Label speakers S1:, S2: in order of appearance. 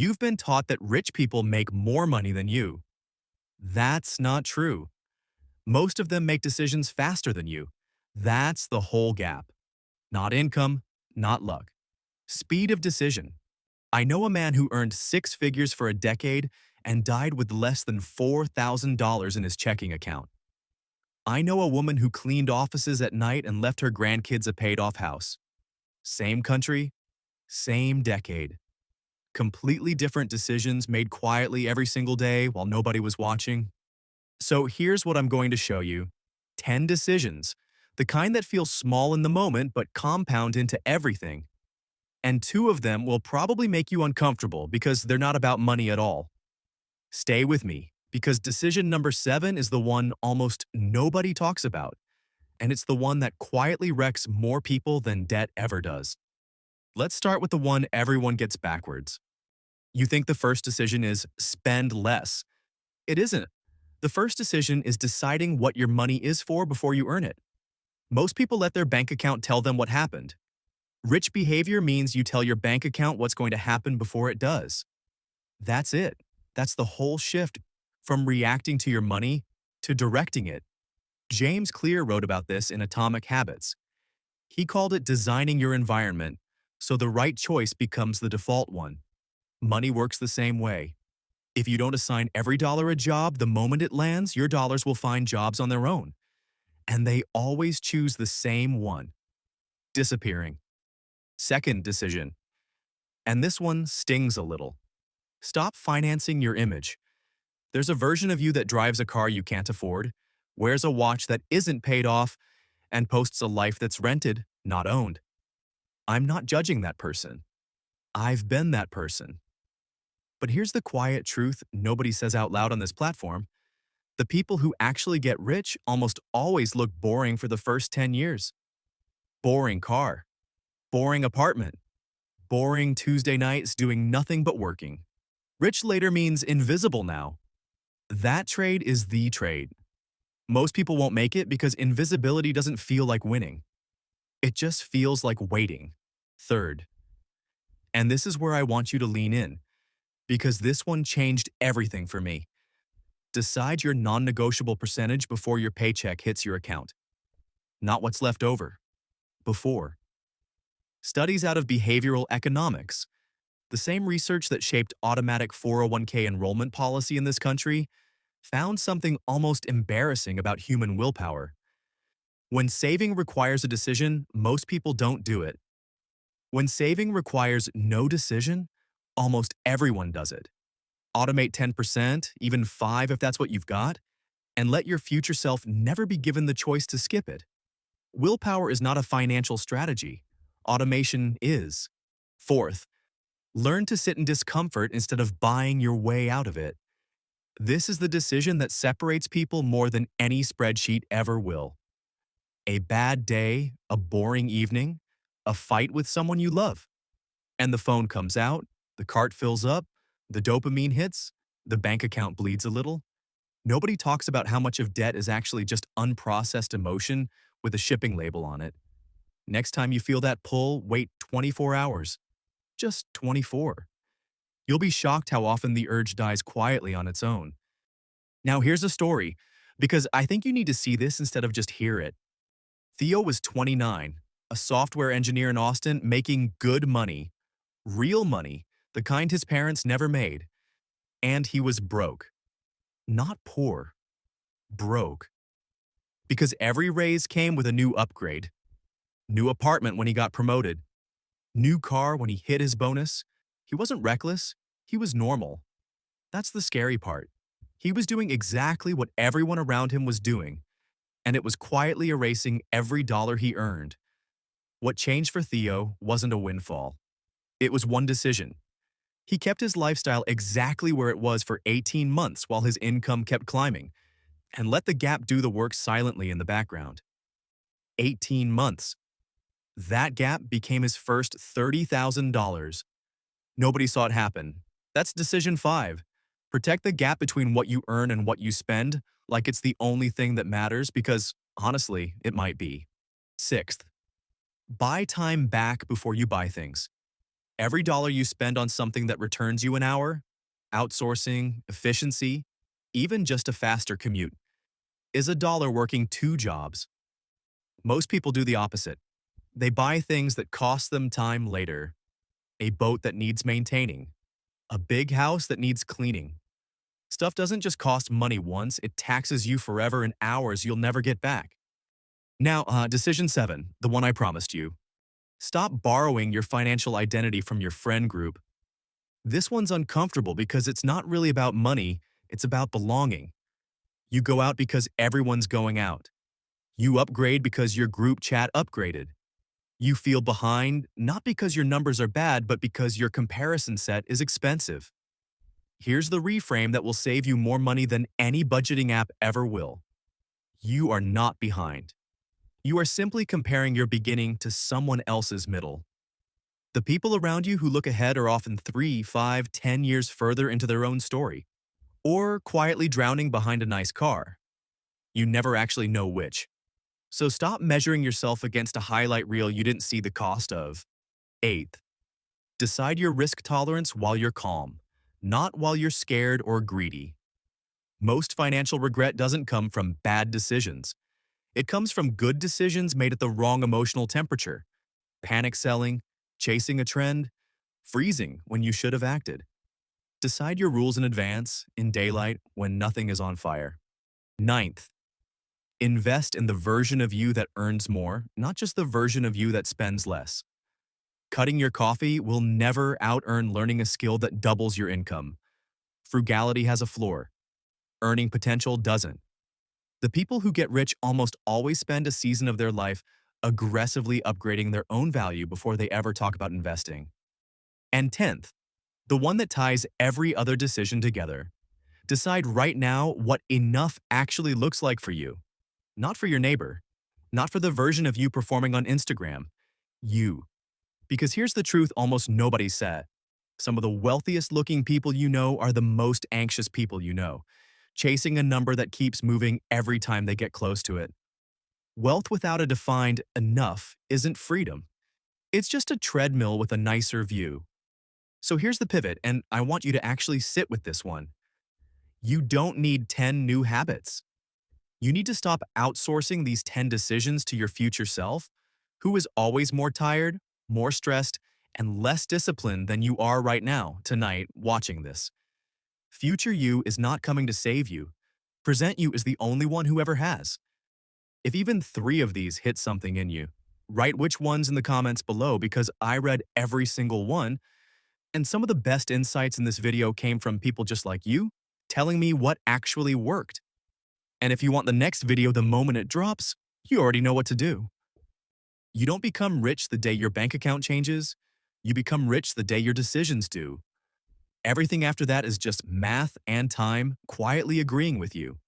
S1: You've been taught that rich people make more money than you. That's not true. Most of them make decisions faster than you. That's the whole gap. Not income, not luck. Speed of decision. I know a man who earned six figures for a decade and died with less than $4,000 in his checking account. I know a woman who cleaned offices at night and left her grandkids a paid-off house. Same country, same decade. Completely different decisions made quietly every single day while nobody was watching. So here's what I'm going to show you. 10 decisions, the kind that feel small in the moment but compound into everything. And two of them will probably make you uncomfortable because they're not about money at all. Stay with me, because decision number 7 is the one almost nobody talks about, and it's the one that quietly wrecks more people than debt ever does. Let's start with the one everyone gets backwards. You think the first decision is spend less. It isn't. The first decision is deciding what your money is for before you earn it. Most people let their bank account tell them what happened. Rich behavior means you tell your bank account what's going to happen before it does. That's it. That's the whole shift from reacting to your money to directing it. James Clear wrote about this in Atomic Habits. He called it designing your environment so the right choice becomes the default one. Money works the same way. If you don't assign every dollar a job the moment it lands, your dollars will find jobs on their own. And they always choose the same one: disappearing. Second decision. And this one stings a little. Stop financing your image. There's a version of you that drives a car you can't afford, wears a watch that isn't paid off, and posts a life that's rented, not owned. I'm not judging that person. I've been that person. But here's the quiet truth nobody says out loud on this platform. The people who actually get rich almost always look boring for the first 10 years. Boring car. Boring apartment. Boring Tuesday nights doing nothing but working. Rich later means invisible now. That trade is the trade. Most people won't make it because invisibility doesn't feel like winning. It just feels like waiting. Third. And this is where I want you to lean in, because this one changed everything for me. Decide your non-negotiable percentage before your paycheck hits your account. Not what's left over. Before. Studies out of behavioral economics, the same research that shaped automatic 401k enrollment policy in this country, found something almost embarrassing about human willpower. When saving requires a decision, most people don't do it. When saving requires no decision, almost everyone does it. Automate 10%, even 5% if that's what you've got, and let your future self never be given the choice to skip it. Willpower is not a financial strategy. Automation is. Fourth, learn to sit in discomfort instead of buying your way out of it. This is the decision that separates people more than any spreadsheet ever will. A bad day, a boring evening, a fight with someone you love. And the phone comes out, the cart fills up, the dopamine hits, the bank account bleeds a little. Nobody talks about how much of debt is actually just unprocessed emotion with a shipping label on it. Next time you feel that pull, wait 24 hours. Just 24. You'll be shocked how often the urge dies quietly on its own. Now here's a story, because I think you need to see this instead of just hear it. Theo was 29, a software engineer in Austin making good money. Real money, the kind his parents never made. And he was broke. Not poor. Broke. Because every raise came with a new upgrade. New apartment when he got promoted. New car when he hit his bonus. He wasn't reckless, he was normal. That's the scary part. He was doing exactly what everyone around him was doing, and it was quietly erasing every dollar he earned. What changed for Theo wasn't a windfall. It was one decision. He kept his lifestyle exactly where it was for 18 months while his income kept climbing, and let the gap do the work silently in the background. 18 months. That gap became his first $30,000. Nobody saw it happen. That's decision 5. Protect the gap between what you earn and what you spend, like it's the only thing that matters, because, honestly, it might be. Sixth, buy time back before you buy things. Every dollar you spend on something that returns you an hour, outsourcing, efficiency, even just a faster commute, is a dollar working two jobs. Most people do the opposite. They buy things that cost them time later, a boat that needs maintaining, a big house that needs cleaning. Stuff doesn't just cost money once, it taxes you forever in hours you'll never get back. Now, decision 7, the one I promised you. Stop borrowing your financial identity from your friend group. This one's uncomfortable because it's not really about money, it's about belonging. You go out because everyone's going out. You upgrade because your group chat upgraded. You feel behind, not because your numbers are bad, but because your comparison set is expensive. Here's the reframe that will save you more money than any budgeting app ever will. You are not behind. You are simply comparing your beginning to someone else's middle. The people around you who look ahead are often 3, 5, 10 years further into their own story, or quietly drowning behind a nice car. You never actually know which. So stop measuring yourself against a highlight reel you didn't see the cost of. 8th, decide your risk tolerance while you're calm, not while you're scared or greedy. Most financial regret doesn't come from bad decisions. It comes from good decisions made at the wrong emotional temperature. Panic selling, chasing a trend, freezing when you should have acted. Decide your rules in advance, in daylight, when nothing is on fire. 9th, invest in the version of you that earns more, not just the version of you that spends less. Cutting your coffee will never out-earn learning a skill that doubles your income. Frugality has a floor. Earning potential doesn't. The people who get rich almost always spend a season of their life aggressively upgrading their own value before they ever talk about investing. And 10th, the one that ties every other decision together. Decide right now what enough actually looks like for you. Not for your neighbor. Not for the version of you performing on Instagram. You. Because here's the truth almost nobody said. Some of the wealthiest looking people you know are the most anxious people you know, chasing a number that keeps moving every time they get close to it. Wealth without a defined enough isn't freedom. It's just a treadmill with a nicer view. So here's the pivot, and I want you to actually sit with this one. You don't need 10 new habits. You need to stop outsourcing these 10 decisions to your future self, who is always more tired, more stressed, and less disciplined than you are right now, tonight, watching this. Future you is not coming to save you. Present you is the only one who ever has. If even 3 of these hit something in you, write which ones in the comments below because I read every single one, and some of the best insights in this video came from people just like you, telling me what actually worked. And if you want the next video the moment it drops, you already know what to do. You don't become rich the day your bank account changes. You become rich the day your decisions do. Everything after that is just math and time quietly agreeing with you.